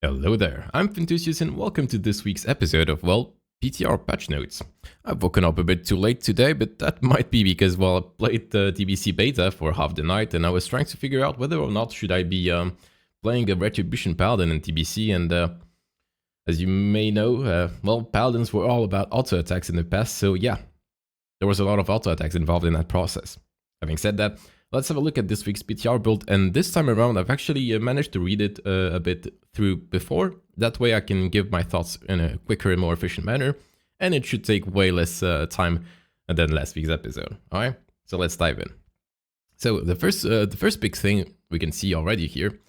Hello there, I'm Finthusius and welcome to this week's episode of, PTR patch notes. I've woken up a bit too late today, but that might be because, I played the TBC beta for half the night and I was trying to figure out whether or not should I be playing a Retribution Paladin in TBC, and as you may know, Paladins were all about auto attacks in the past, so yeah, there was a lot of auto attacks involved in that process. Having said that, let's have a look at this week's PTR build, and this time around I've actually managed to read it a bit through before. That way I can give my thoughts in a quicker and more efficient manner, and it should take way less time than last week's episode. Alright, so let's dive in. So the first big thing we can see already here,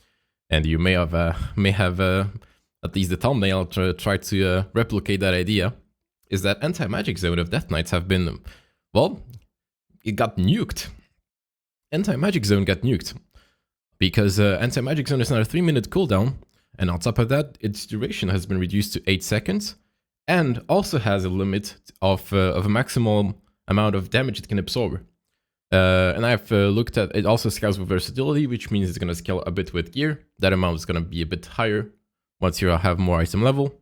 and you may have at least the thumbnail tried to replicate that idea, is that anti-magic zone of Death Knights have been, it got nuked. Anti-magic zone got nuked because anti-magic zone is now a 3-minute cooldown, and on top of that, its duration has been reduced to 8 seconds, and also has a limit of a maximum amount of damage it can absorb. And I've looked at it. Also scales with versatility, which means it's going to scale a bit with gear. That amount is going to be a bit higher once you have more item level,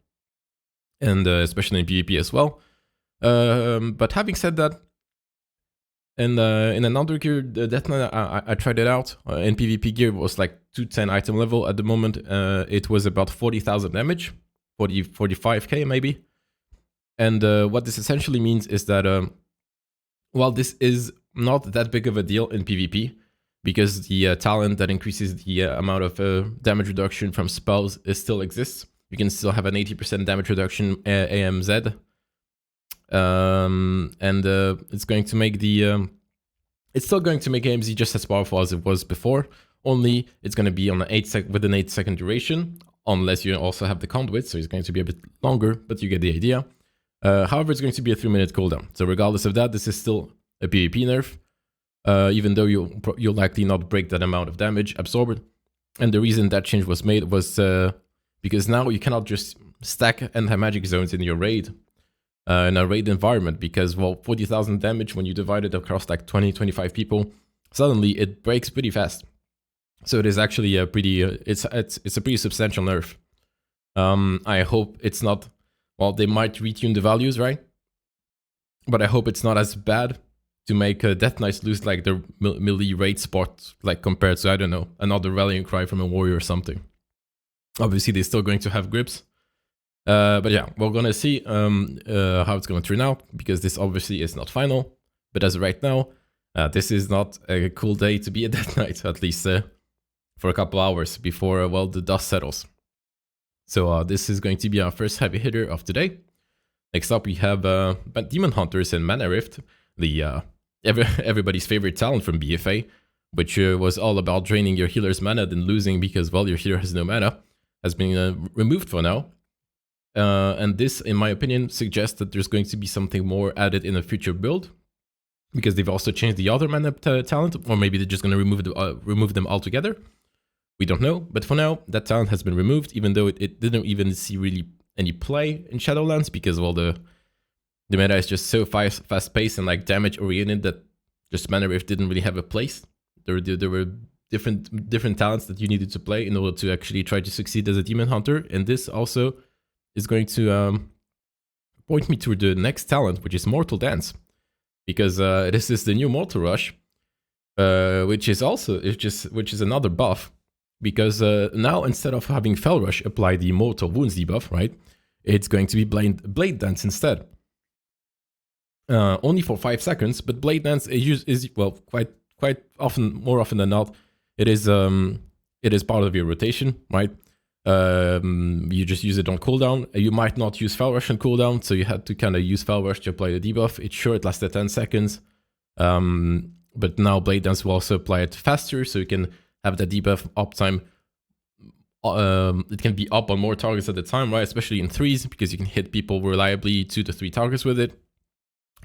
and especially in PvP as well. But having said that, in another gear, the Death Knight, I tried it out. In PvP gear, it was like 210 item level. At the moment, it was about 40,000 damage, 45k maybe. And what this essentially means is that, while this is not that big of a deal in PvP, because the talent that increases the amount of damage reduction from spells still exists. You can still have an 80% damage reduction AMZ. And it's going to make it's still going to make AMZ just as powerful as it was before, only it's going to be on with an 8-second duration, unless you also have the conduit, so it's going to be a bit longer, but you get the idea. However, it's going to be a 3-minute cooldown, so regardless of that, this is still a PvP nerf, even though you'll likely not break that amount of damage absorbed. And the reason that change was made was because now you cannot just stack anti-magic zones in your raid, in a raid environment, because 40,000 damage when you divide it across like 20-25 people, suddenly it breaks pretty fast. So it is actually a pretty it's a pretty substantial nerf. I hope it's not, they might retune the values, right? But I hope it's not as bad to make Death Knights lose like their melee raid spot, like compared to, I don't know, another rallying cry from a warrior or something. Obviously they're still going to have grips. But yeah, we're gonna see how it's gonna turn out, because this obviously is not final. But as of right now, this is not a cool day to be a Death Knight, at least for a couple hours before the dust settles. So this is going to be our first heavy hitter of today. Next up, we have Demon Hunters and Mana Rift, the everybody's favorite talent from BFA, which was all about draining your healer's mana, then losing because your healer has no mana, has been removed for now. And this, in my opinion, suggests that there's going to be something more added in a future build, because they've also changed the other mana talent, or maybe they're just going to remove them altogether. We don't know, but for now, that talent has been removed, even though it didn't even see really any play in Shadowlands, because the meta is just so fast-paced and like damage-oriented that just Mana Rift didn't really have a place. There were different talents that you needed to play in order to actually try to succeed as a Demon Hunter, and this also is going to point me to the next talent, which is Mortal Dance, because this is the new Mortal Rush, which is another buff, because now instead of having Fell Rush apply the Mortal Wounds debuff, right, it's going to be Blade Dance instead. Only for 5 seconds, but Blade Dance is quite often, more often than not, it is part of your rotation, right? You just use it on cooldown. You might not use Fell Rush on cooldown, so you had to kind of use Fell Rush to apply the debuff. It's sure it lasted 10 seconds, but now Blade Dance will also apply it faster, so you can have the debuff uptime. It can be up on more targets at a time, right? Especially in threes, because you can hit people reliably 2 to 3 targets with it.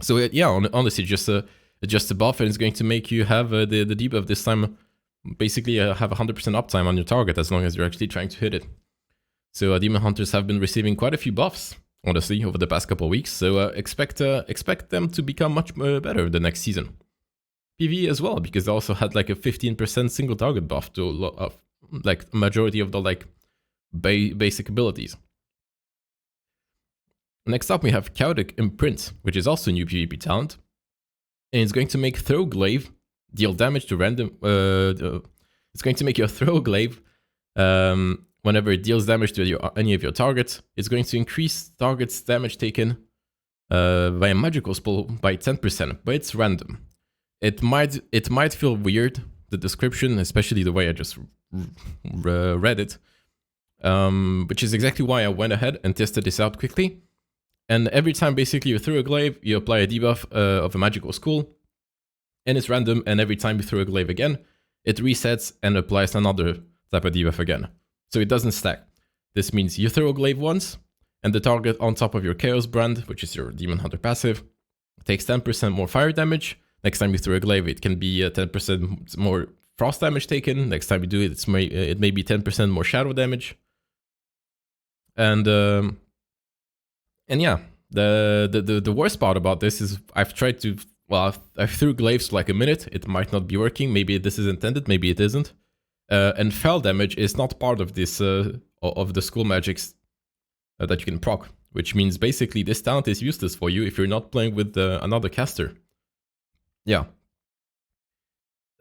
So yeah, honestly, just a buff, and it's going to make you have the debuff this time. Basically, have 100% uptime on your target as long as you're actually trying to hit it. So Demon Hunters have been receiving quite a few buffs, honestly, over the past couple of weeks. So expect them to become much better the next season. PvE as well, because they also had like a 15% single target buff to like majority of the like basic abilities. Next up, we have Chaotic Imprint, which is also a new PvP talent. And it's going to make Throw Glaive deal damage to random... it's going to make your Throw Glaive, whenever it deals damage to any of your targets, it's going to increase target's damage taken by a magical spell by 10%, but it's random. It might feel weird, the description, especially the way I just read it, which is exactly why I went ahead and tested this out quickly. And every time basically you throw a glaive, you apply a debuff of a magical school, and it's random, and every time you throw a glaive again, it resets and applies another type of debuff again. So it doesn't stack. This means you throw a glaive once, and the target on top of your Chaos Brand, which is your Demon Hunter passive, takes 10% more fire damage. Next time you throw a glaive, it can be 10% more frost damage taken. Next time you do it, it may be 10% more shadow damage. And yeah, the worst part about this is I've tried to, well, I threw glaives for like a minute. It might not be working. Maybe this is intended, maybe it isn't. And fell damage is not part of this of the school magics that you can proc, which means basically this talent is useless for you if you're not playing with another caster. Yeah.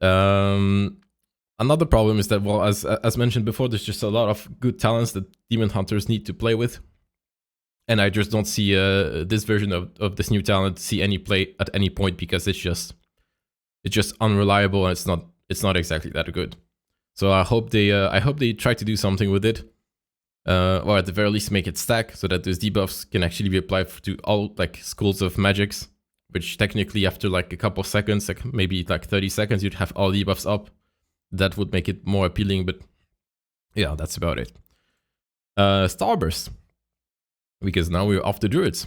Another problem is that, well, as mentioned before, there's just a lot of good talents that Demon Hunters need to play with. And I just don't see this version of this new talent see any play at any point, because it's just unreliable, and it's not exactly that good. So I hope they try to do something with it, or at the very least make it stack so that those debuffs can actually be applied to all like schools of magics, which technically after like a couple of seconds, like maybe like 30 seconds, you'd have all debuffs up. That would make it more appealing, but yeah, that's about it. Starburst, because now we're off the Druids,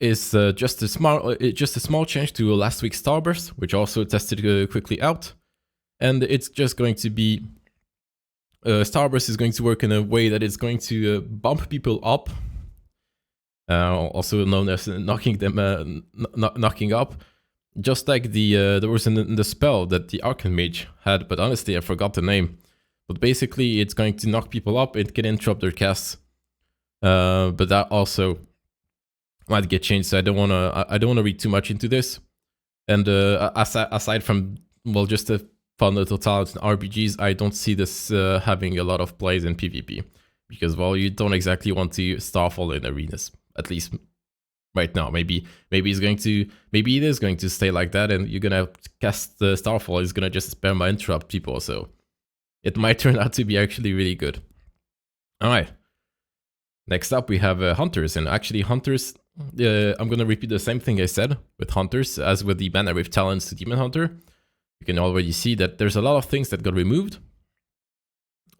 is just a small change to last week's Starburst, which also tested quickly out. And it's just going to be, Starburst is going to work in a way that it's going to bump people up, also known as knocking them, knocking up, just like there was in the spell that the Archmage had, but honestly I forgot the name. But basically it's going to knock people up, it can interrupt their casts, but that also might get changed. So I don't wanna read too much into this. And aside from, well, just a fun little talent in RPGs, I don't see this having a lot of plays in PvP, because, well, you don't exactly want to Starfall in arenas, at least right now. Maybe it is going to stay like that, and you're gonna cast the Starfall is gonna just spam and interrupt people, so it might turn out to be actually really good. All right, next up we have Hunters, and actually Hunters, I'm gonna repeat the same thing I said with Hunters as with the Mana Rift talents to Demon Hunter. You can already see that there's a lot of things that got removed,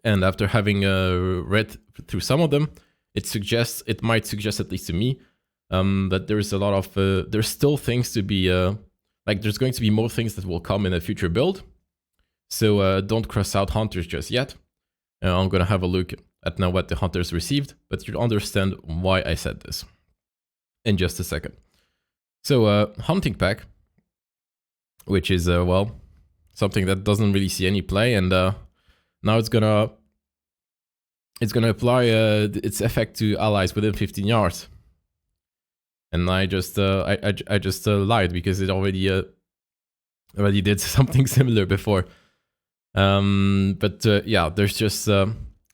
and after having read through some of them, it might suggest, at least to me, that there's a lot of there's still things to be like there's going to be more things that will come in a future build. So don't cross out Hunters just yet. I'm gonna have a look at now what the Hunters received, but you'll understand why I said this in just a second. So Hunting Pack, which is well, something that doesn't really see any play, and now it's gonna apply its effect to allies within 15 yards. And I just lied, because it already did something similar before. But yeah, there's just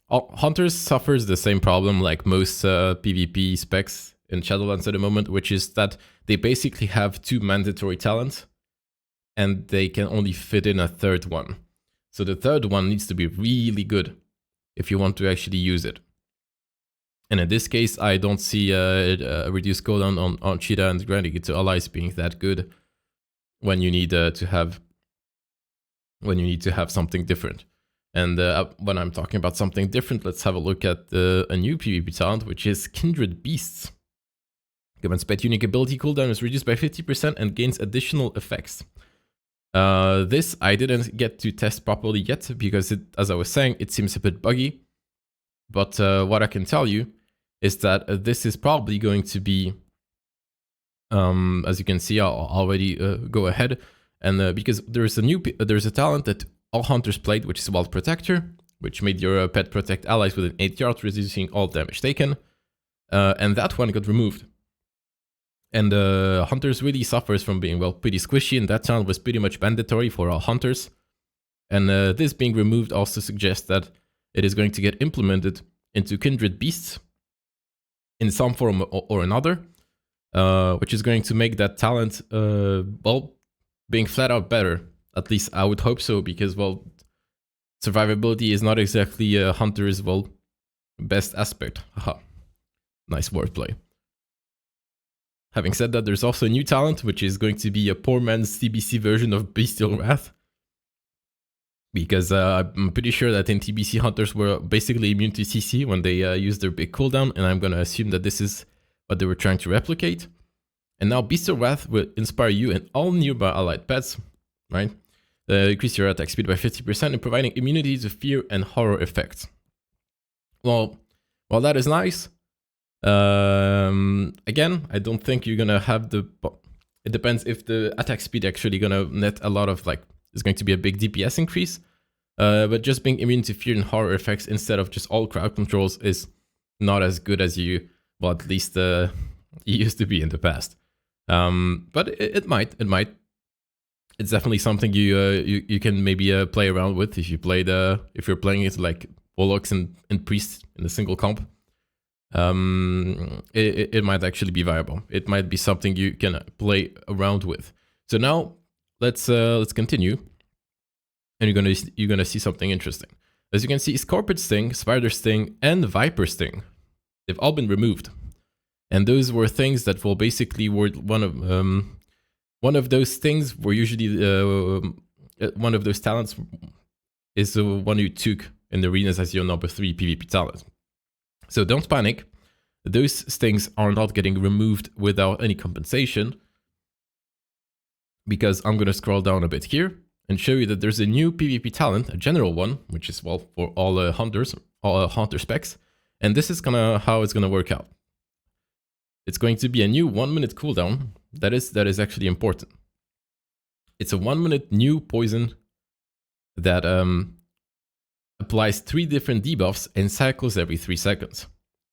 Hunters suffers the same problem like most PvP specs in Shadowlands at the moment, which is that they basically have 2 mandatory talents, and they can only fit in a third one. So the third one needs to be really good if you want to actually use it. And in this case, I don't see a reduced cooldown on Cheetah and granting it to allies being that good when you need to have something different. And when I'm talking about something different, let's have a look at a new PvP talent, which is Kindred Beasts. Given pet unique ability cooldown is reduced by 50% and gains additional effects. This I didn't get to test properly yet, because as I was saying, it seems a bit buggy. But what I can tell you is that this is probably going to be, as you can see, I'll already go ahead, and because there's a talent that all Hunters played, which is Wild Protector, which made your pet protect allies within 8 yards, reducing all damage taken. And that one got removed. And Hunters really suffers from being, well, pretty squishy, and that talent was pretty much mandatory for all Hunters. And this being removed also suggests that it is going to get implemented into Kindred Beasts in some form or another, which is going to make that talent, well, being flat out better. At least I would hope so, because, well, survivability is not exactly a Hunter's, well, best aspect. Haha. Nice wordplay. Having said that, there's also a new talent, which is going to be a poor man's TBC version of Bestial Wrath. Because I'm pretty sure that in TBC, Hunters were basically immune to CC when they used their big cooldown, and I'm going to assume that this is what they were trying to replicate. And now Bestial Wrath will inspire you and all nearby allied pets, right? Increase your attack speed by 50% and providing immunity to fear and horror effects. Well, while that is nice, again, I don't think you're gonna have the... It depends if the attack speed actually gonna net a lot of, like, there's going to be a big DPS increase. But just being immune to fear and horror effects instead of just all crowd controls is not as good as you, well, at least you used to be in the past. But it might. It's definitely something you can maybe play around with if you played if you're playing it like Warlocks and Priests in a single comp. It might actually be viable. It might be something you can play around with. So now let's continue, and you're gonna see something interesting. As you can see, Scorpion Sting, Spider Sting, and Viper Sting, they've all been removed, and those were things that will basically were one of those things were usually one of those talents is the one you took in the arenas as your number 3 PvP talent. So don't panic. Those stings are not getting removed without any compensation, because I'm going to scroll down a bit here and show you that there's a new PvP talent, a general one, which is, well, for all hunters, all hunter specs, and this is how it's gonna work out. It's going to be a new 1-minute cooldown. That is actually important. It's a 1-minute new poison that applies 3 different debuffs and cycles every 3 seconds.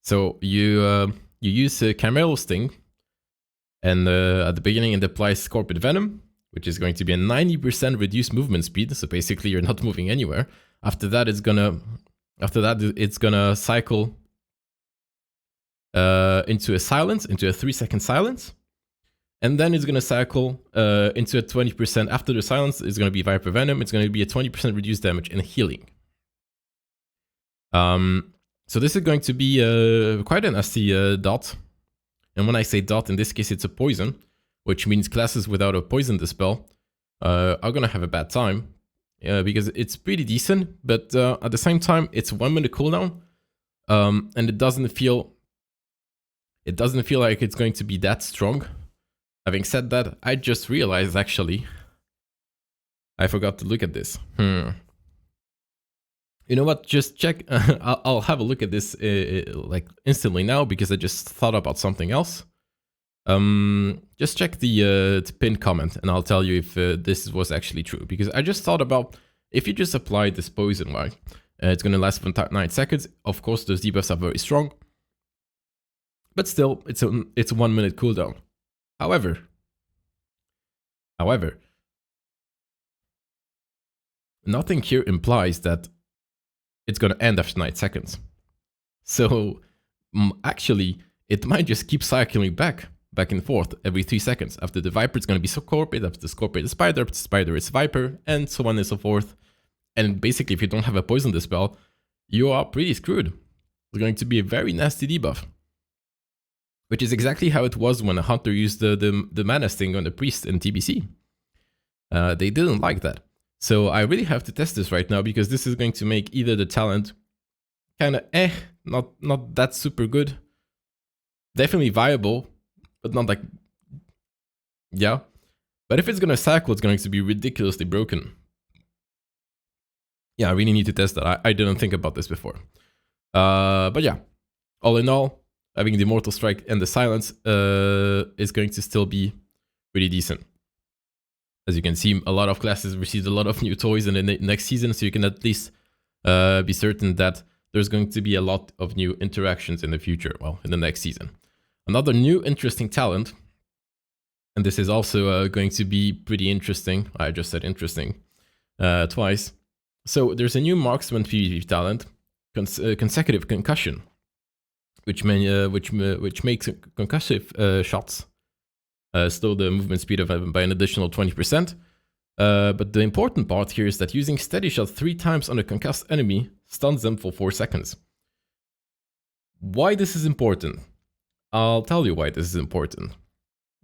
So you use Camaro Sting, and at the beginning it applies Scorpion Venom, which is going to be a 90% reduced movement speed. So basically you're not moving anywhere. After that it's gonna cycle into a silence, into a 3-second silence. And then it's going to cycle into a 20%. After the silence, it's going to be Viper Venom. It's going to be a 20% reduced damage and healing. So this is going to be quite a nasty dot. And when I say dot, in this case, it's a poison, which means classes without a poison dispel are going to have a bad time. Because it's pretty decent, but at the same time, it's 1-minute cooldown. And it doesn't feel like it's going to be that strong. Having said that, I just realized, actually, I forgot to look at this. You know what? Just check. I'll have a look at this like instantly now, because I just thought about something else. Just check the pinned comment, and I'll tell you if this was actually true. Because I just thought about, if you just apply this poison, right? It's going to last for 9 seconds. Of course, those debuffs are very strong. But still, it's a 1-minute cooldown. However, nothing here implies that it's going to end after 9 seconds. So, actually, it might just keep cycling back and forth every 3 seconds. After the Viper, it's going to be Scorpion. After the Scorpion, it's Spider. After the Spider, it's Viper, and so on and so forth. And basically, if you don't have a poison dispel, you are pretty screwed. It's going to be a very nasty debuff. Which is exactly how it was when a hunter used the mana sting on the priest in TBC. They didn't like that. So I really have to test this right now, because this is going to make either the talent kind of not that super good. Definitely viable, but not like, yeah. But if it's going to cycle, it's going to be ridiculously broken. Yeah, I really need to test that. I didn't think about this before. But yeah, all in all, having the Immortal Strike and the Silence is going to still be pretty decent. As you can see, a lot of classes received a lot of new toys in the next season, so you can at least be certain that there's going to be a lot of new interactions in the future, well, in the next season. Another new interesting talent, and this is also going to be pretty interesting. I just said interesting twice. So there's a new marksman PvP talent, consecutive concussion, which makes concussive shots slow the movement speed of by an additional 20%. But the important part here is that using steady shot 3 times on a concussed enemy stuns them for 4 seconds. Why this is important? I'll tell you why this is important.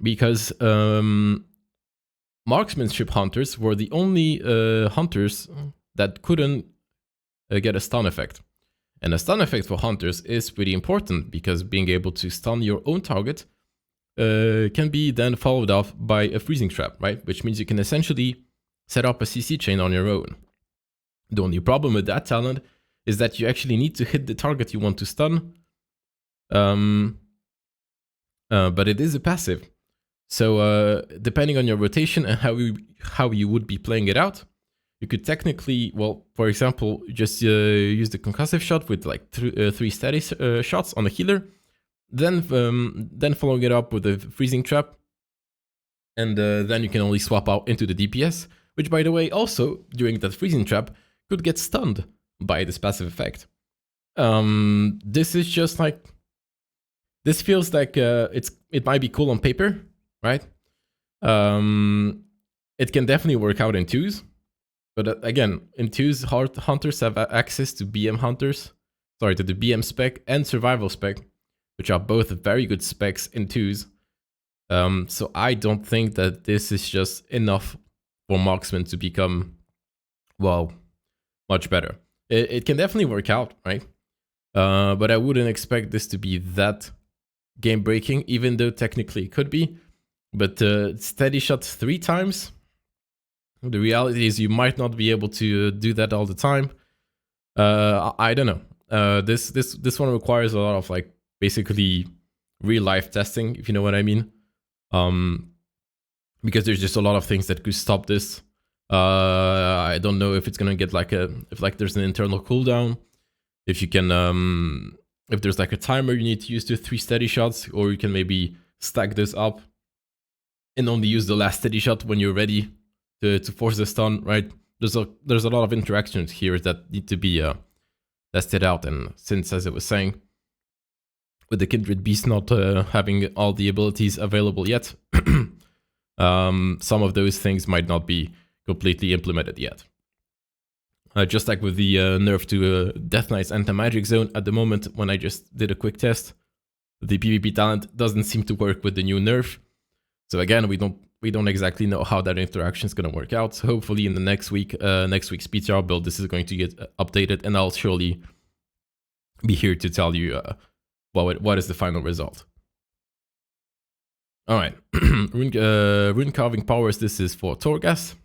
Because marksmanship hunters were the only hunters that couldn't get a stun effect. And a stun effect for hunters is pretty important because being able to stun your own target can be then followed up by a freezing trap, right? Which means you can essentially set up a CC chain on your own. The only problem with that talent is that you actually need to hit the target you want to stun. But it is a passive. So depending on your rotation and how you would be playing it out, you could technically, well, for example, just use the concussive shot with like 3 steady shots on a healer, then following it up with a freezing trap, and then you can only swap out into the DPS, which, by the way, also during that freezing trap could get stunned by this passive effect. This is just like, this feels like it might be cool on paper, right? It can definitely work out in 2s. But again, in 2s, hunters have access to BM hunters, sorry, to the BM spec and survival spec, which are both very good specs in 2s. So I don't think that this is just enough for marksman to become, well, much better. It can definitely work out, right? But I wouldn't expect this to be that game breaking, even though technically it could be. But steady shot 3 times. The reality is you might not be able to do that all the time. I don't know. This one requires a lot of like basically real life testing, if you know what I mean. Because there's just a lot of things that could stop this. I don't know if it's gonna get like if there's an internal cooldown, if you can if there's like a timer you need to use to 3 steady shots, or you can maybe stack this up and only use the last steady shot when you're ready to force the stun, right? There's a lot of interactions here that need to be tested out, and since, as I was saying, with the Kindred Beast not having all the abilities available yet, some of those things might not be completely implemented yet. Just like with the nerf to Death Knight's anti-magic zone at the moment, when I just did a quick test, the PvP talent doesn't seem to work with the new nerf. So again, we don't exactly know how that interaction is going to work out. So hopefully in the next week's PTR build, this is going to get updated, and I'll surely be here to tell you what is the final result. All right, rune carving powers. This is for Torghast.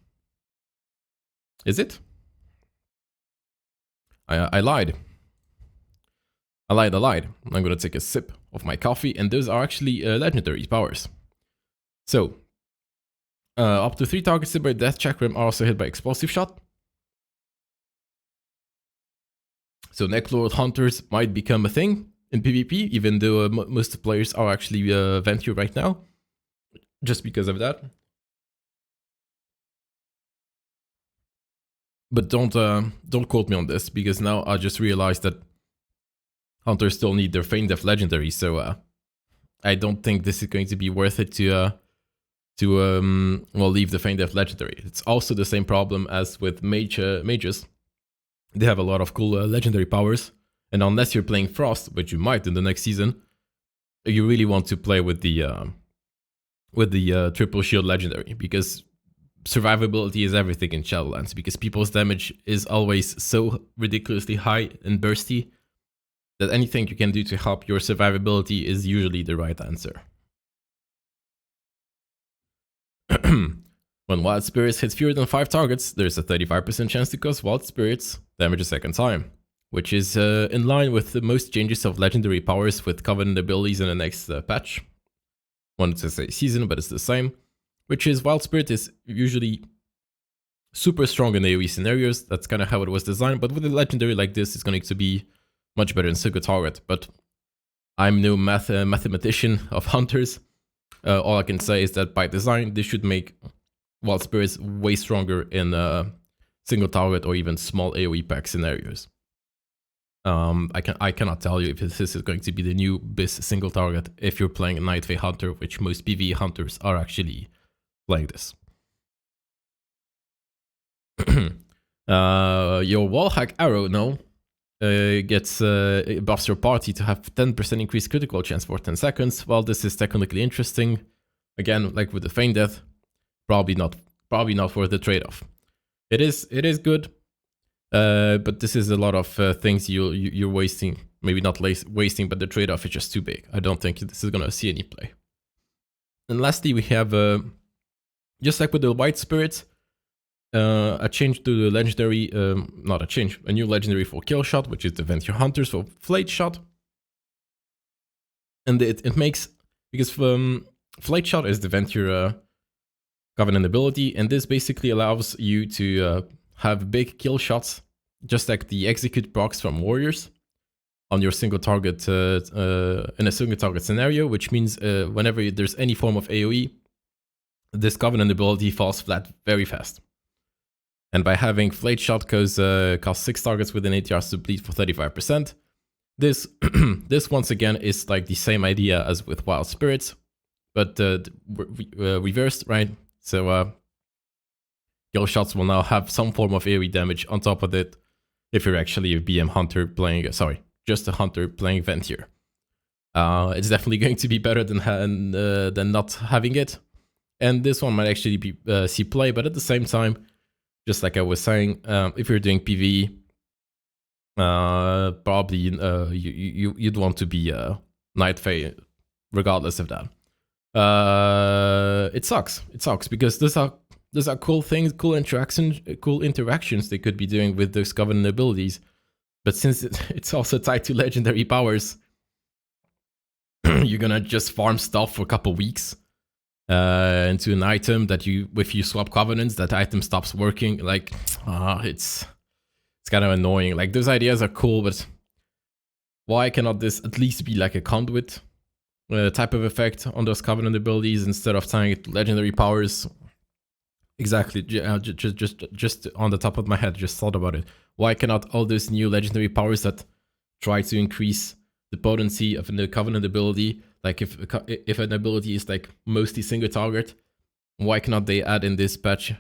Is it? I lied. I lied. I'm gonna take a sip of my coffee, and those are actually legendary powers. So, up to 3 targets hit by Death Chakram are also hit by Explosive Shot. So Necklord Hunters might become a thing in PvP, even though most players are actually Venture right now, just because of that. But don't quote me on this, because now I just realized that Hunters still need their Feign Death Legendary, so I don't think this is going to be worth it to leave the Feign Death Legendary. It's also the same problem as with mages. They have a lot of cool legendary powers, and unless you're playing Frost, which you might in the next season, you really want to play with the triple shield legendary, because survivability is everything in Shadowlands, because people's damage is always so ridiculously high and bursty that anything you can do to help your survivability is usually the right answer. When Wild Spirits hits fewer than 5 targets, there's a 35% chance to cause Wild Spirits damage a second time, which is in line with the most changes of legendary powers with Covenant abilities in the next patch. Wanted to say season, but it's the same, which is Wild Spirit is usually super strong in AoE scenarios. That's kind of how it was designed. But with a legendary like this, it's going to be much better in single target. But I'm no mathematician of hunters. All I can say is that by design, this should make Wild Spirits way stronger in single target or even small AoE pack scenarios. I cannot tell you if this is going to be the new BIS single target if you're playing a Night Fae Hunter, which most PvE hunters are actually playing this. Your Wallhack Arrow now it buffs your party to have 10% increased critical chance for 10 seconds. Well, this is technically interesting. Again, like with the Feign Death, probably not worth the trade-off. It is good, but this is a lot of things you're wasting. Maybe not wasting, but the trade-off is just too big. I don't think this is gonna see any play. And lastly, we have just like with the White Spirits, a change to the legendary, not a change, a new legendary for Kill Shot, which is the Venture Hunters for Flayed Shot. And it makes, because Flayed Shot is the Venture Covenant ability, and this basically allows you to have big kill shots, just like the Execute procs from Warriors, on your single target, in a single target scenario, which means whenever there's any form of AoE, this Covenant ability falls flat very fast. And by having Flayed Shot cost 6 targets within 8 yards to bleed for 35%, this this once again is like the same idea as with Wild Spirits, but reversed, right? So kill shots will now have some form of AoE damage on top of it if you're actually a BM hunter playing, just a hunter playing Venture. It's definitely going to be better than not having it. And this one might actually be see play, but at the same time, just like I was saying, if you're doing PvE, probably you'd want to be Night Fae regardless of that. It sucks because those are cool things, cool interactions they could be doing with those Covenant abilities, but since it's also tied to legendary powers, you're gonna just farm stuff for a couple weeks into an item that if you swap Covenants, that item stops working. Like, it's kind of annoying. Like, those ideas are cool, but why cannot this at least be like a conduit type of effect on those Covenant abilities instead of tying it to legendary powers? Exactly, just on the top of my head, just thought about it. Why cannot all those new legendary powers that try to increase the potency of the Covenant ability, like if an ability is like mostly single target, why cannot they add in this patch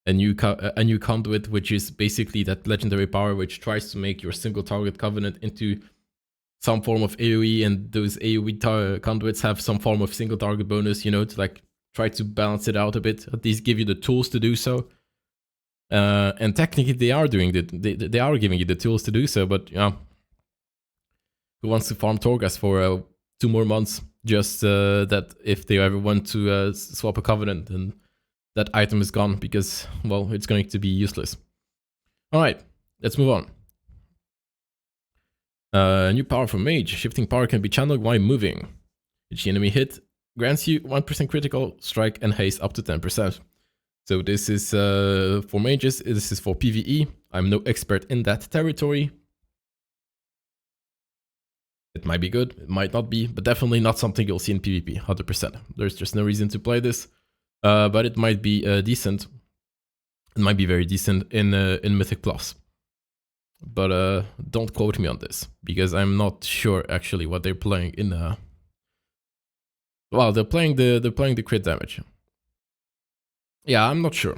a new conduit, which is basically that legendary power which tries to make your single target Covenant into some form of AoE, and those AoE conduits have some form of single target bonus, you know, to like try to balance it out a bit, at least give you the tools to do so. And technically they are doing it, they are giving you the tools to do so, but yeah, who wants to farm Torghast for 2 more months just that if they ever want to swap a Covenant, then that item is gone because, well, it's going to be useless. Alright, let's move on. New power from Mage. Shifting power can be channeled while moving. Each enemy hit grants you 1% critical strike and haste up to 10%. So this is for mages, this is for PvE. I'm no expert in that territory. It might be good, it might not be, but definitely not something you'll see in PvP, 100%. There's just no reason to play this, but it might be decent. It might be very decent in Mythic Plus. But don't quote me on this, because I'm not sure actually what they're playing in well, they're playing the crit damage. Yeah, I'm not sure.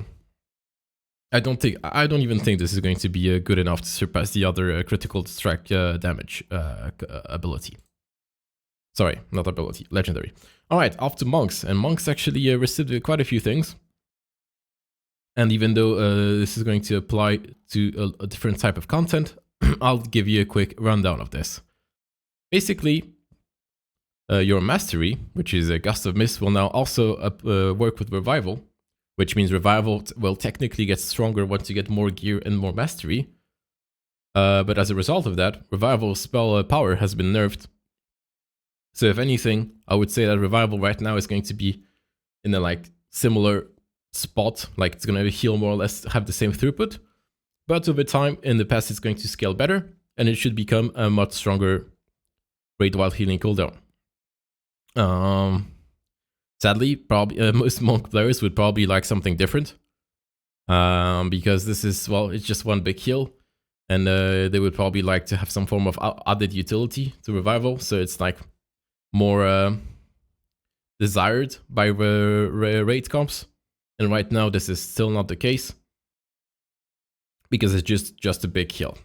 I don't even think this is going to be good enough to surpass the other critical strike damage ability. Sorry, not ability, legendary. Alright, off to Monks, and Monks actually received quite a few things. And even though this is going to apply to a different type of content, I'll give you a quick rundown of this. Basically, your Mastery, which is a Gust of Mist, will now also work with Revival, which means Revival will technically get stronger once you get more gear and more Mastery. But as a result of that, Revival spell power has been nerfed. So if anything, I would say that Revival right now is going to be in a like similar spot, like it's gonna heal more or less, have the same throughput. But over time, in the past, it's going to scale better, and it should become a much stronger raid while healing cooldown. Sadly, probably most monk players would probably like something different, because this is, well, it's just one big heal, and they would probably like to have some form of added utility to revival, so it's like more desired by raid comps. And right now, this is still not the case, because it's just a big heal.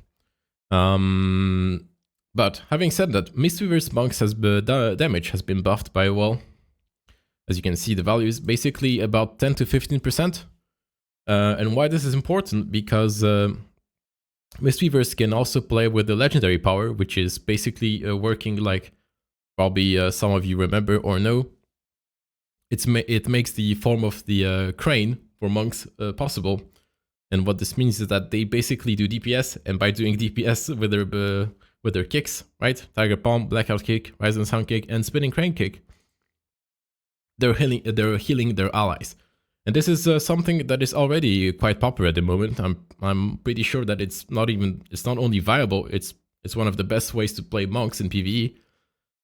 But having said that, Mistweaver's Monks damage has been buffed by, well, as you can see, the value is basically about 10 to 15%. And why this is important, because Mistweavers can also play with the legendary power, which is basically working like probably some of you remember or know. It makes the form of the crane for monks possible. And what this means is that they basically do DPS, and by doing DPS with their kicks, right? Tiger Palm, Blackout Kick, Rise and Sound Kick, and Spinning Crane Kick, they're healing their allies. And this is something that is already quite popular at the moment. I'm pretty sure that it's not only viable, it's one of the best ways to play monks in PvE.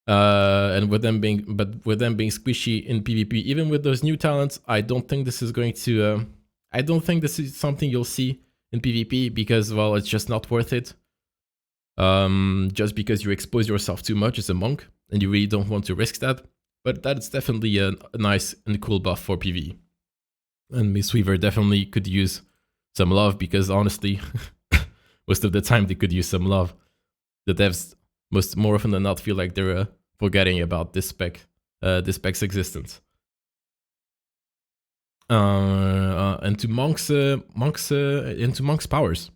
And with them being squishy in PvP, even with those new talents, I don't think this is going to I don't think this is something you'll see in PvP, because, well, it's just not worth it. Just because you expose yourself too much as a monk, and you really don't want to risk that. But that's definitely a nice and cool buff for PvE. And Mistweaver definitely could use some love, because honestly, most of the time they could use some love. The devs more often than not feel like they're forgetting about this spec's existence. Into monks' powers.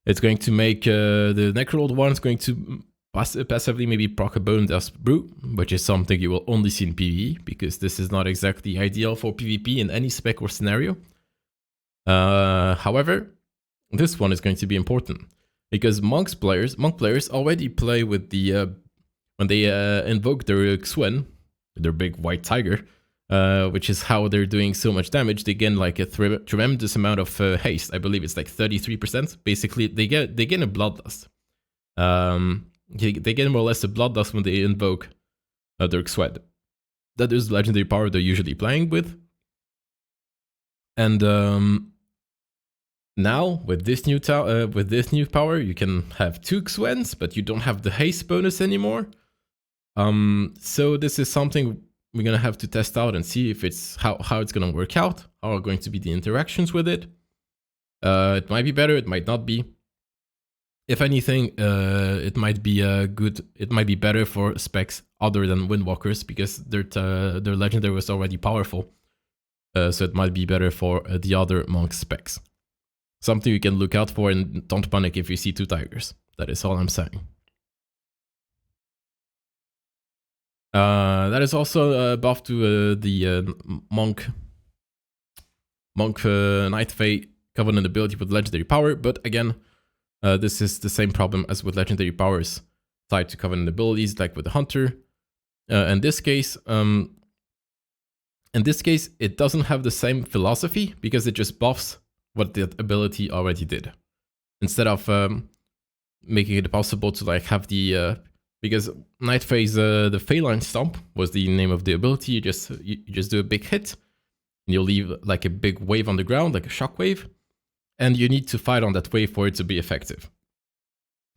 It's going to make the Necrolled one is going to passively maybe proc a Bone Dust Brew, which is something you will only see in PvE, because this is not exactly ideal for PvP in any spec or scenario. However, this one is going to be important, because monk players already play with the when they invoke their Xuen, their big white tiger, which is how they're doing so much damage. They gain like a tremendous amount of haste. I believe it's like 33%. Basically, they gain a bloodlust. They get more or less a bloodlust when they invoke their Xuen. That is the legendary power they're usually playing with. And now with this new power, you can have 2 Xuens, but you don't have the haste bonus anymore. So this is something we're gonna have to test out and see if it's how it's gonna work out. How are going to be the interactions with it? It might be better, it might not be. If anything, it might be good. It might be better for specs other than Windwalkers, because their legendary was already powerful. So it might be better for the other monk specs. Something you can look out for, and don't panic if you see 2 tigers. That is all I'm saying. That is also a buff to the monk Night Fae Covenant ability with legendary power, but again, this is the same problem as with legendary powers tied to Covenant abilities, like with the Hunter. In this case, it doesn't have the same philosophy, because it just buffs what the ability already did, instead of making it possible to like have the because Night Fae's the Phalanx Stomp was the name of the ability. You just do a big hit, and you'll leave like a big wave on the ground, like a shockwave, and you need to fight on that wave for it to be effective.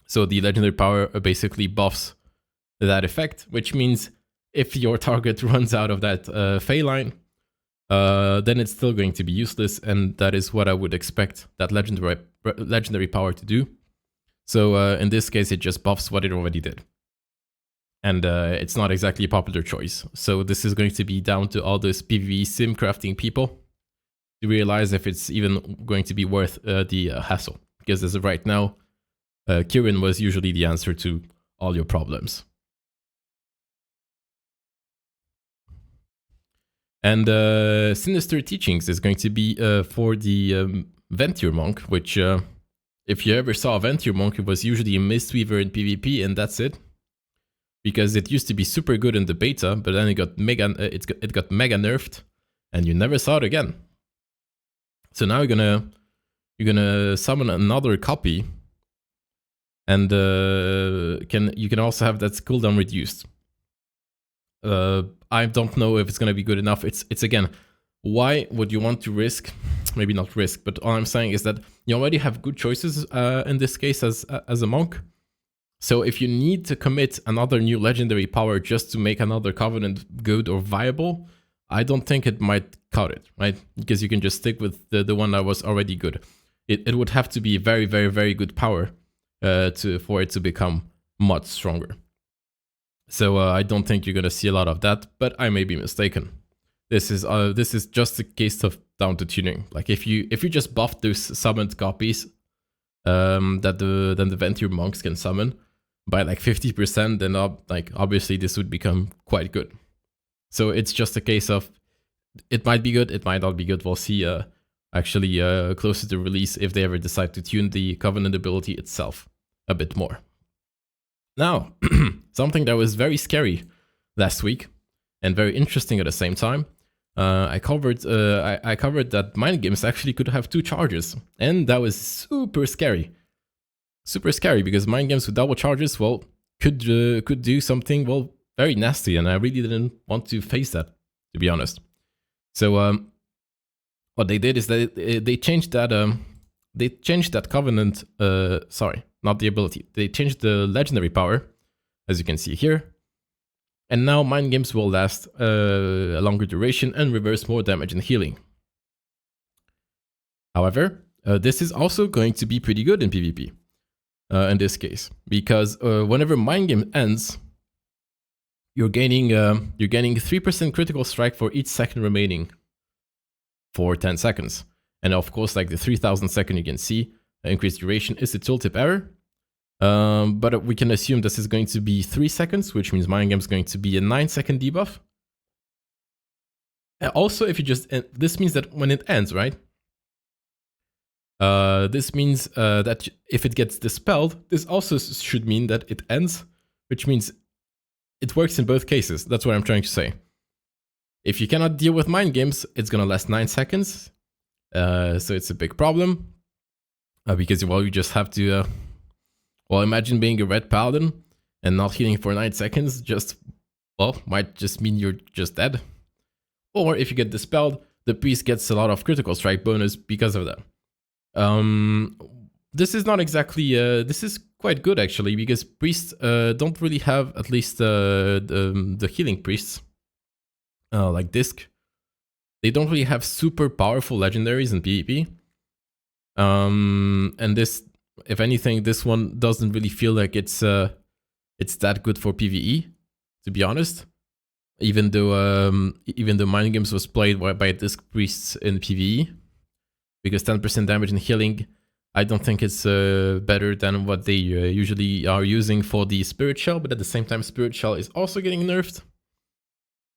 So the legendary power basically buffs that effect, which means if your target runs out of that Phalanx, then it's still going to be useless, and that is what I would expect that legendary power to do. So in this case, it just buffs what it already did. And it's not exactly a popular choice. So this is going to be down to all those PvE sim crafting people to realize if it's even going to be worth the hassle. Because as of right now, Kirin was usually the answer to all your problems. And Sinister Teachings is going to be for the Venture Monk, which if you ever saw a Venture Monk, it was usually a Mistweaver in PvP, and that's it. Because it used to be super good in the beta, but then it got mega nerfed. and you never saw it again. So now you're gonna summon another copy, and you can also have that cooldown reduced. I don't know if it's gonna be good enough. It's again, why would you want to risk? Maybe not risk, but all I'm saying is that you already have good choices in this case as a monk. So if you need to commit another new legendary power just to make another covenant good or viable, I don't think it might cut it, right? Because you can just stick with the one that was already good. It would have to be very, very, very good power for it to become much stronger. So I don't think you're gonna see a lot of that, but I may be mistaken. This is just a case of down to tuning. Like if you just buff those summoned copies that the Venture monks can summon by like 50%, then like obviously this would become quite good. So it's just a case of it might be good, it might not be good. We'll see actually closer to release if they ever decide to tune the Covenant ability itself a bit more. Now, something that was very scary last week and very interesting at the same time. I covered that mind games actually could have 2 charges, and that was super scary. Super scary because mind games with double charges, well, could do something, well, very nasty, and I really didn't want to face that, to be honest. So what they did is that they changed that covenant. Sorry, not the ability. They changed the legendary power, as you can see here. And now mind games will last a longer duration and reverse more damage and healing. However, this is also going to be pretty good in PvP in this case, because whenever mind game ends, you're gaining 3% critical strike for each second remaining for 10 seconds. And of course, like the 3000 second you can see, increased duration is the tooltip error. But we can assume this is going to be 3 seconds, which means mind game is going to be a 9-second debuff. Also, if you just, this means that when it ends, right? This means that if it gets dispelled, this also should mean that it ends, which means it works in both cases. That's what I'm trying to say. If you cannot deal with mind games, it's gonna last 9 seconds. So it's a big problem. Because, well, you just have to... well, imagine being a red paladin and not healing for 9 seconds, might just mean you're just dead. Or if you get dispelled, the priest gets a lot of critical strike bonus because of that. This is not exactly, this is quite good actually, because priests don't really have, at least the healing priests, like Disc, they don't really have super powerful legendaries in PvP. And this, if anything, this one doesn't really feel like it's that good for PvE, to be honest. Even though mind games was played by Disc priests in PvE, because 10% damage and healing, I don't think it's better than what they usually are using for the Spirit Shell, but at the same time, Spirit Shell is also getting nerfed.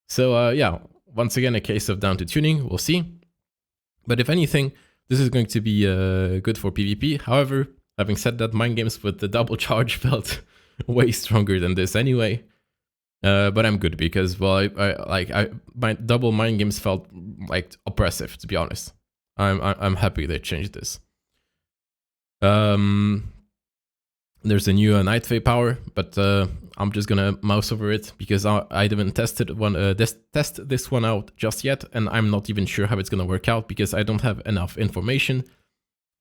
So yeah, once again, a case of down to tuning, we'll see. But if anything, this is going to be good for PvP. However, having said that, mind games with the double charge felt way stronger than this anyway. But I'm good because, well, my double mind games felt like oppressive, to be honest. I'm happy they changed this. There's a new Night Fae power, but I'm just gonna mouse over it because I didn't test this one out just yet, and I'm not even sure how it's gonna work out because I don't have enough information.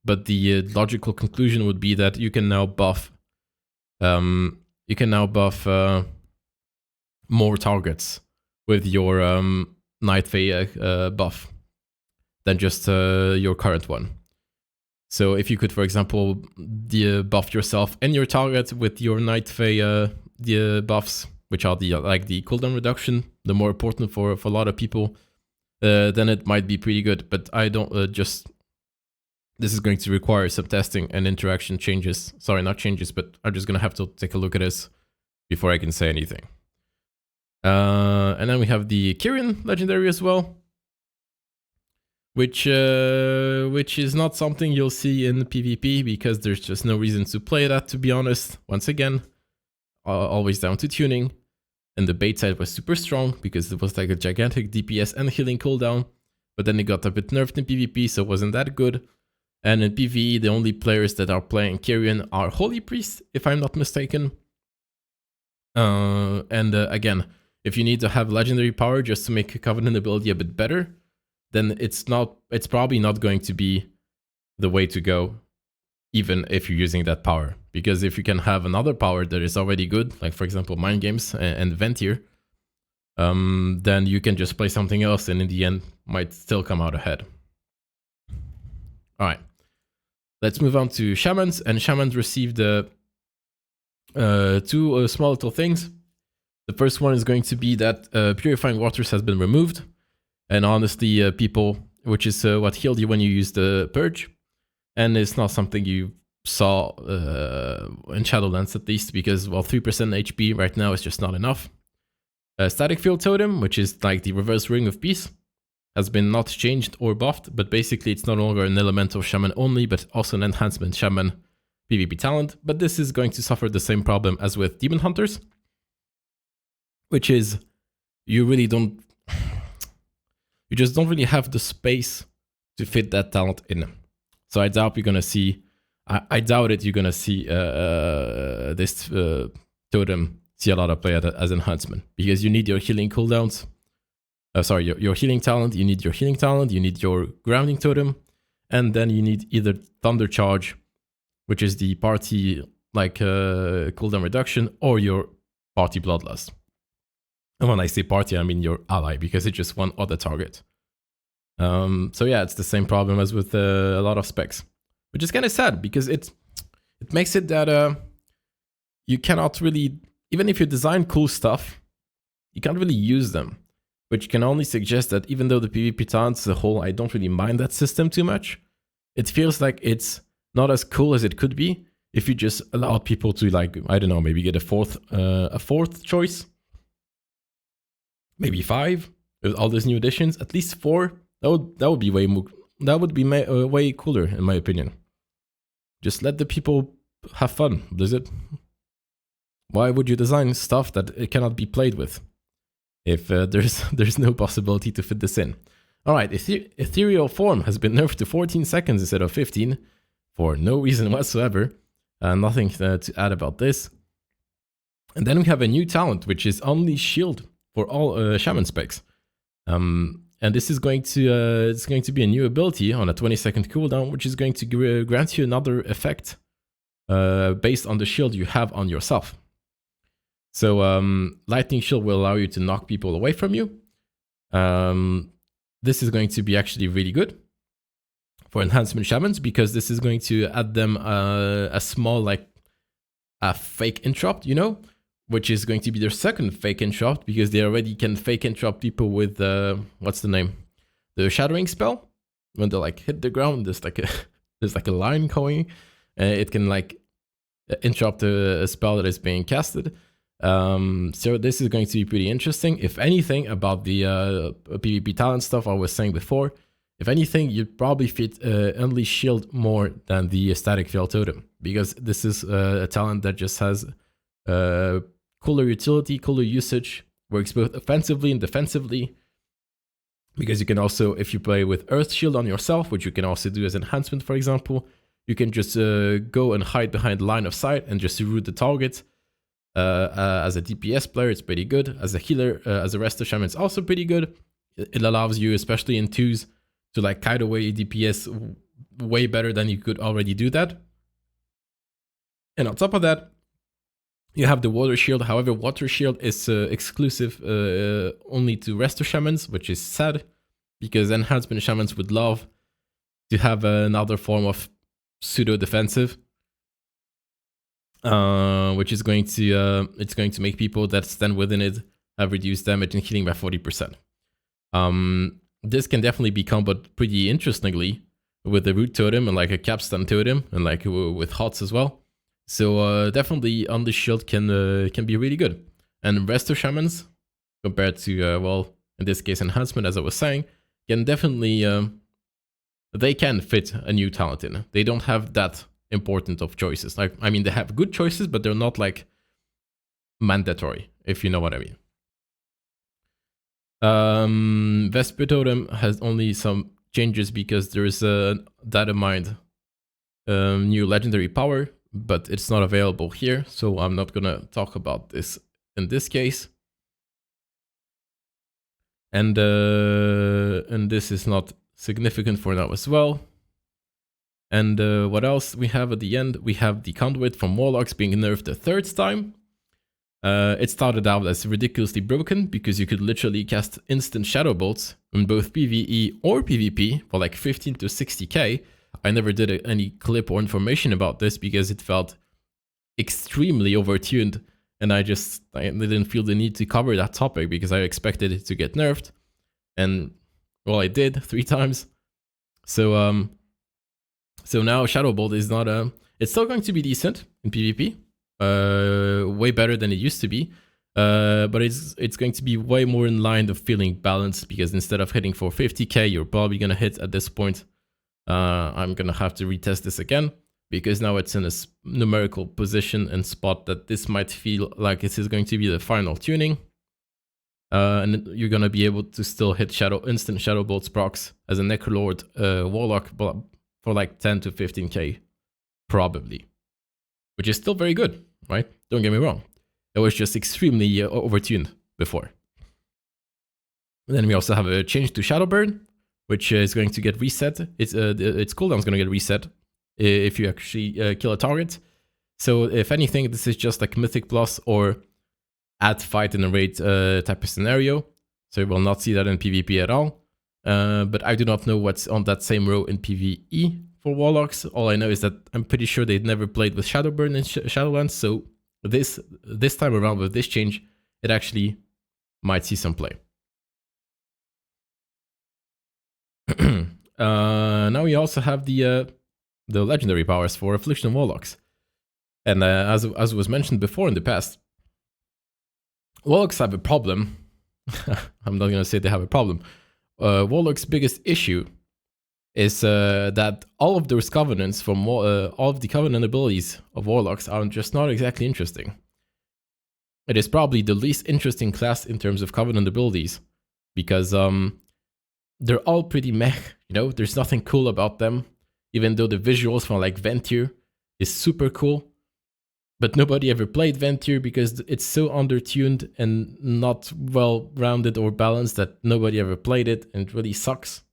But the logical conclusion would be that you can now buff, more targets with your Night Fae buff than just your current one. So if you could, for example, buff yourself and your target with your Night Fae buffs, which are the cooldown reduction, the more important for a lot of people, then it might be pretty good. But I don't this is going to require some testing and interaction changes. Sorry, not changes, but I'm just gonna have to take a look at this before I can say anything. And then we have the Kirin legendary as well, which is not something you'll see in PvP because there's just no reason to play that, to be honest. Once again, always down to tuning. And the bait side was super strong because it was like a gigantic DPS and healing cooldown. but then it got a bit nerfed in PvP, so it wasn't that good. And in PvE, the only players that are playing Kyrian are Holy Priests, if I'm not mistaken. Again, if you need to have legendary power just to make a Covenant ability a bit better, then it's probably not going to be the way to go, even if you're using that power. Because if you can have another power that is already good, like for example Mind Games and Ventir, then you can just play something else and in the end might still come out ahead. Alright, let's move on to Shamans, and Shamans received two small little things. The first one is going to be that Purifying Waters has been removed, and honestly people, which is what healed you when you used the Purge, and it's not something you saw in Shadowlands at least, because well 3% HP right now is just not enough. Static Field Totem, which is like the reverse Ring of Peace, has been not changed or buffed, but basically it's no longer an elemental shaman only, but also an enhancement shaman PvP talent. But this is going to suffer the same problem as with Demon Hunters, which is you just don't really have the space to fit that talent in. So I doubt you're gonna see, I doubt it you're gonna see this totem see a lot of play as enhancement, because you need your healing cooldowns. Your healing talent, you need your healing talent, you need your grounding totem, and then you need either Thunder Charge, which is the party like cooldown reduction, or your party Bloodlust. And when I say party, I mean your ally, because it's just one other target. So yeah, it's the same problem as with a lot of specs, which is kind of sad, because it makes it that you cannot really, even if you design cool stuff, you can't really use them. Which can only suggest that even though the PvP talents as a whole, I don't really mind that system too much, it feels like it's not as cool as it could be if you just allow people to, like, I don't know, maybe get a fourth choice, maybe 5 with all these new additions, at least 4. That would be way more, that would be way cooler in my opinion. Just let the people have fun, Blizzard. Why would you design stuff that it cannot be played with if there's no possibility to fit this in? Alright, Ethereal Form has been nerfed to 14 seconds instead of 15 for no reason whatsoever. Nothing to add about this. And then we have a new talent, which is Unleash Shield for all Shaman specs. And this is going to it's going to be a new ability on a 20-second cooldown, which is going to grant you another effect based on the shield you have on yourself. So Lightning Shield will allow you to knock people away from you. This is going to be actually really good for enhancement shamans, because this is going to add them a small, like, a fake interrupt, you know, which is going to be their second fake interrupt, because they already can fake interrupt people with what's the name, the Shattering spell. When they like hit the ground, there's like a line going, it can like interrupt a spell that is being casted. So this is going to be pretty interesting. If anything about the PvP talent stuff I was saying before, if anything, you'd probably fit Unleash Shield more than the Static Field Totem, because this is a talent that just has cooler utility, cooler usage, works both offensively and defensively, because you can also, if you play with Earth Shield on yourself, which you can also do as enhancement, for example, you can just go and hide behind line of sight and just root the target. As a DPS player, it's pretty good. As a healer, as a Resto Shaman, it's also pretty good. It allows you, especially in 2s, to like kite away DPS way better than you could already do that. And on top of that, you have the Water Shield. However, Water Shield is exclusive only to Resto Shamans, which is sad, because enhancement Shamans would love to have another form of pseudo-defensive. Which is going to it's going to make people that stand within it have reduced damage and healing by 40%. This can definitely be comboed pretty interestingly with the root totem and like a capstone totem and like with HOTS as well. So definitely on the shield can be really good. And Resto Shamans, compared to well, in this case enhancement, as I was saying, can definitely they can fit a new talent in. They don't have that important of choices. Like, I mean, they have good choices, but they're not like mandatory, if you know what I mean. Vesper Totem has only some changes because there is a Demonbolt new legendary power, but it's not available here, so I'm not gonna talk about this in this case. And this is not significant for now as well. And what else we have at the end? We have the conduit from Warlocks being nerfed the third time. It started out as ridiculously broken because you could literally cast instant shadow bolts in both PvE or PvP for like 15 to 60k. I never did any clip or information about this because it felt extremely overtuned, and I didn't feel the need to cover that topic because I expected it to get nerfed, and well, I did 3 times. So now Shadow Bolt is not it's still going to be decent in PvP. Way better than it used to be, but it's going to be way more in line of feeling balanced, because instead of hitting for 50k, you're probably gonna hit at this point. I'm gonna have to retest this again because now it's in a numerical position and spot that this might feel like this is going to be the final tuning, and you're gonna be able to still hit instant Shadow Bolts procs as a Necrolord Warlock for like 10 to 15k probably, which is still very good, right? Don't get me wrong. It was just extremely overtuned before. And then we also have a change to Shadowburn, which is going to get reset. Its cooldown is going to get reset if you actually kill a target. So if anything, this is just like Mythic Plus or add fight in a raid type of scenario. So you will not see that in PvP at all. But I do not know what's on that same row in PvE for Warlocks. All I know is that I'm pretty sure they'd never played with Shadowburn in Shadowlands. So this time around with this change, it actually might see some play. Now we also have the legendary powers for Affliction Warlocks. And as was mentioned before in the past, Warlocks have a problem. I'm not going to say they have a problem. Warlock's biggest issue is that all of those covenants from all of the covenant abilities of Warlocks are just not exactly interesting. It is probably the least interesting class in terms of covenant abilities, because they're all pretty meh, you know, there's nothing cool about them, even though the visuals from like Venture is super cool. But nobody ever played Venture because it's so undertuned and not well rounded or balanced that nobody ever played it, and it really sucks.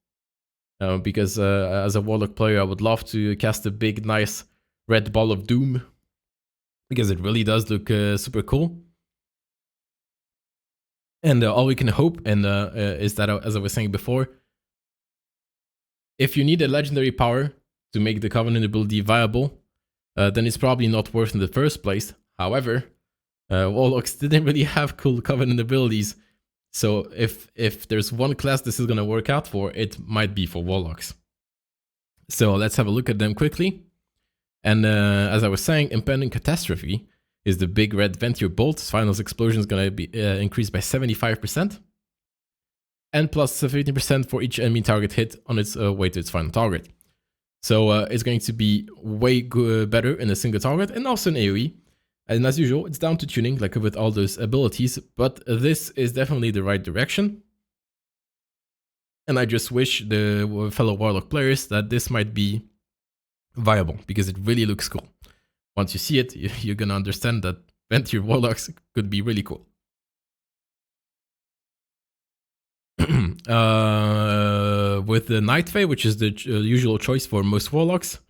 Because as a Warlock player, I would love to cast a big, nice red ball of doom, because it really does look super cool. And all we can hope is that, as I was saying before, if you need a legendary power to make the Covenant ability viable, then it's probably not worth in the first place. However, Warlocks didn't really have cool Covenant abilities, so if there's one class this is going to work out for, it might be for Warlocks. So let's have a look at them quickly. And as I was saying, Impending Catastrophe is the big red Venture Bolt. Finals Explosion is going to be increased by 75%. And plus 15% for each enemy target hit on its way to its final target. So it's going to be way better in a single target and also in AoE. And as usual, it's down to tuning, like with all those abilities, but this is definitely the right direction. And I just wish the fellow Warlock players that this might be viable, because it really looks cool. Once you see it, you're gonna understand that Venture Warlocks could be really cool. With the Night Fae, which is the usual choice for most Warlocks,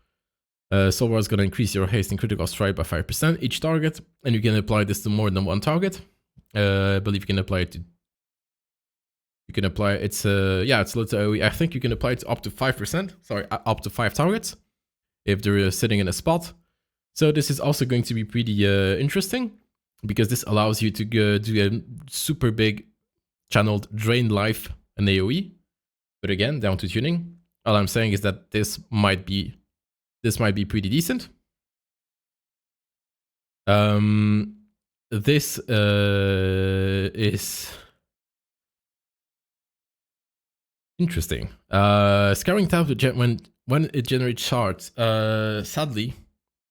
Silver is going to increase your haste and critical strike by 5% each target, and you can apply this to more than one target. I believe you can apply it to... You can apply it's it's I think you can apply it to up to 5%. Sorry, up to 5 targets if they're sitting in a spot. So this is also going to be pretty interesting, because this allows you to do a super big channeled drain life and AoE. But again, down to tuning. All I'm saying is that this might be pretty decent. This is interesting. Scouring Tab when it generates shards. Sadly,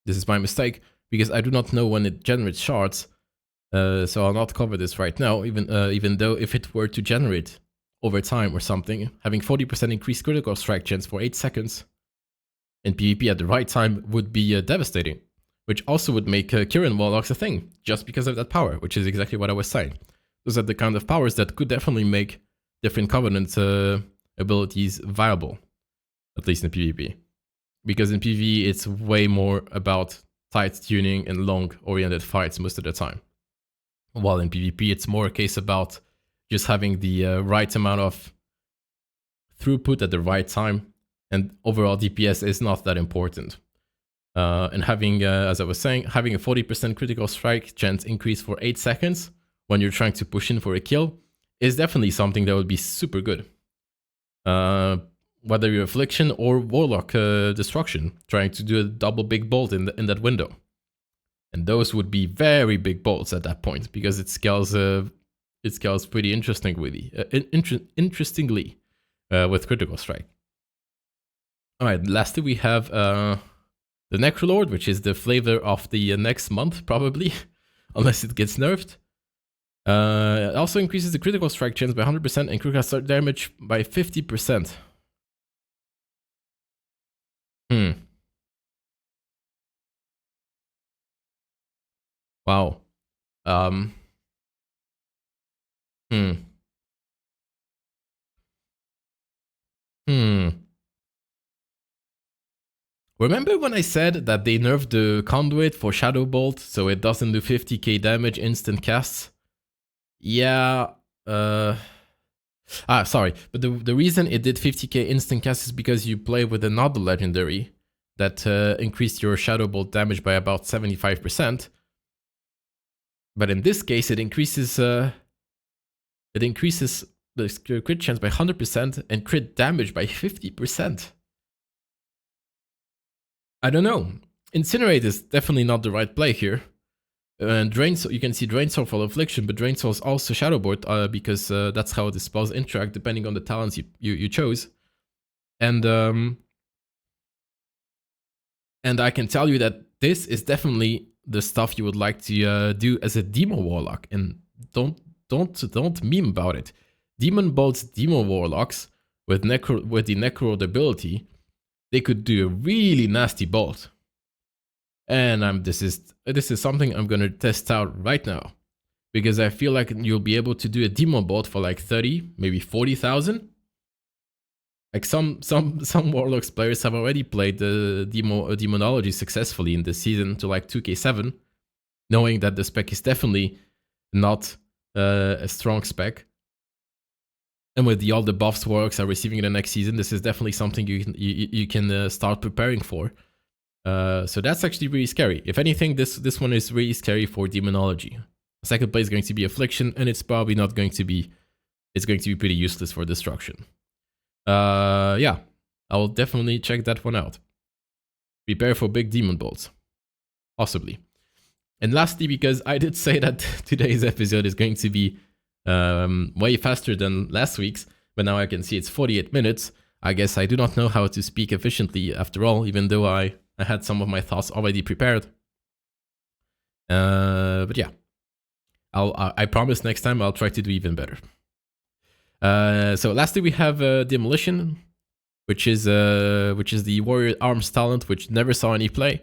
this is my mistake, because I do not know when it generates shards. So I'll not cover this right now, even though if it were to generate over time or something, having 40% increased critical strike chance for 8 seconds in PvP at the right time would be devastating, which also would make Kirin Warlocks a thing, just because of that power, which is exactly what I was saying. Those are the kind of powers that could definitely make different Covenant abilities viable, at least in PvP. Because in PvE, it's way more about tight tuning and long-oriented fights most of the time. While in PvP, it's more a case about just having the right amount of throughput at the right time, and overall DPS is not that important. And having, as I was saying, having a 40% critical strike chance increase for 8 seconds when you're trying to push in for a kill is definitely something that would be super good. Whether you're Affliction or Warlock Destruction, trying to do a double big bolt in that window. And those would be very big bolts at that point, because it scales pretty interestingly with critical strike. Alright, lastly we have the Necrolord, which is the flavor of the next month, probably, unless it gets nerfed. It also increases the critical strike chance by 100% and critical strike damage by 50%. Wow. Remember when I said that they nerfed the conduit for Shadowbolt so it doesn't do 50k damage instant casts? Yeah, sorry, but the reason it did 50k instant casts is because you play with another legendary that increased your Shadowbolt damage by about 75%. But in this case, it increases the crit chance by 100% and crit damage by 50%. I don't know. Incinerate is definitely not the right play here. And Drain Soul, you can see Drain Soul for Affliction, but Drain Soul is also Shadowbolt because that's how the spells interact depending on the talents you chose. And I can tell you that this is definitely the stuff you would like to do as a Demo Warlock. And don't meme about it. Demonbolts Demo Warlocks with the Necrolord ability, they could do a really nasty bolt. And this is something I'm gonna test out right now, because I feel like you'll be able to do a Demonbolt for like 30, maybe 40,000. Like some Warlocks players have already played the Demonology successfully in this season to like 2k7, knowing that the spec is definitely not a strong spec. And with all the buffs Warlocks are receiving in the next season, this is definitely something you can start preparing for. So that's actually really scary. If anything, this one is really scary for Demonology. Second play is going to be Affliction, and it's probably not going to be. It's going to be pretty useless for Destruction. Yeah, I will definitely check that one out. Prepare for big Demonbolts, possibly. And lastly, because I did say that today's episode is going to be way faster than last week's, but now I can see it's 48 minutes. I guess I do not know how to speak efficiently after all, even though I had some of my thoughts already prepared. But yeah, I promise next time I'll try to do even better. So lastly we have Demolition, which is the Warrior Arms talent, which never saw any play,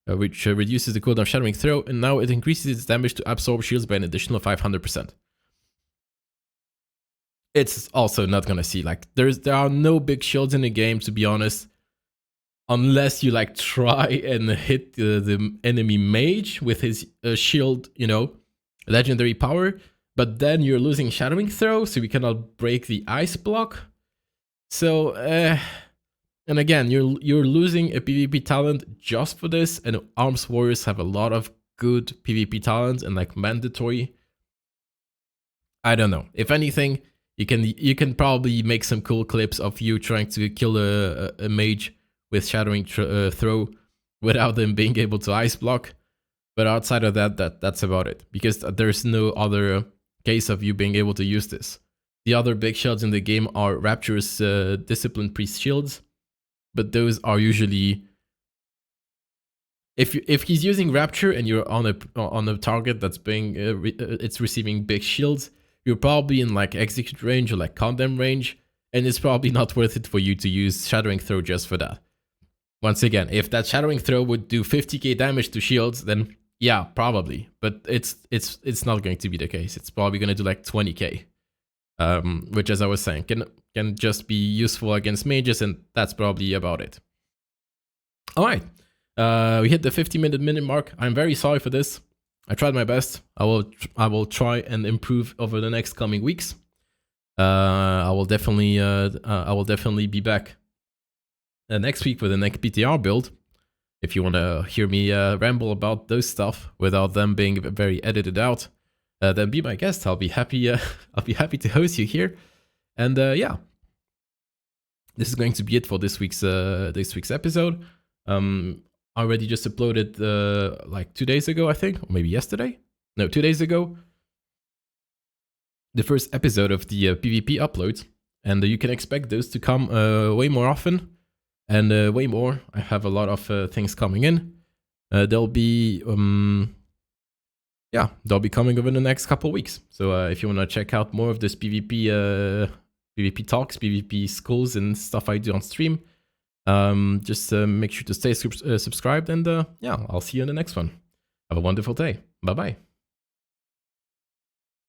which reduces the cooldown of Shattering Throw, and now it increases its damage to absorb shields by an additional 500%. It's also not gonna see, like, there are no big shields in the game, to be honest, unless you like try and hit the enemy mage with his shield, you know, legendary power, but then you're losing Shattering Throw, so we cannot break the ice block. So, and again, you're losing a PvP talent just for this, and Arms Warriors have a lot of good PvP talents and like mandatory. I don't know. If anything, you can probably make some cool clips of you trying to kill a mage with Shattering Throw without them being able to ice block. But outside of that's about it, because there's no other case of you being able to use this. The other big shields in the game are Rapture's Discipline Priest shields, but those are usually if he's using Rapture and you're on a target that's being it's receiving big shields, you're probably in like execute range or like condemn range, and it's probably not worth it for you to use Shattering Throw just for that. Once again, if that Shattering Throw would do 50k damage to shields, then yeah, probably. But it's not going to be the case. It's probably going to do like 20k, which, as I was saying, can just be useful against mages, and that's probably about it. All right, we hit the 50-minute mark. I'm very sorry for this. I tried my best. I will try and improve over the next coming weeks. I will definitely be back next week with the next PTR build. If you want to hear me ramble about those stuff without them being very edited out, then be my guest. I'll be happy. I'll be happy to host you here. And yeah, this is going to be it for this week's episode. I already just uploaded like 2 days ago, I think, or maybe yesterday. No, 2 days ago, the first episode of the PvP uploads, and you can expect those to come way more often. And way more. I have a lot of things coming in. They'll be coming over the next couple weeks. So if you want to check out more of this PvP talks, PvP schools, and stuff I do on stream, just make sure to stay subscribed. And yeah, I'll see you in the next one. Have a wonderful day. Bye bye.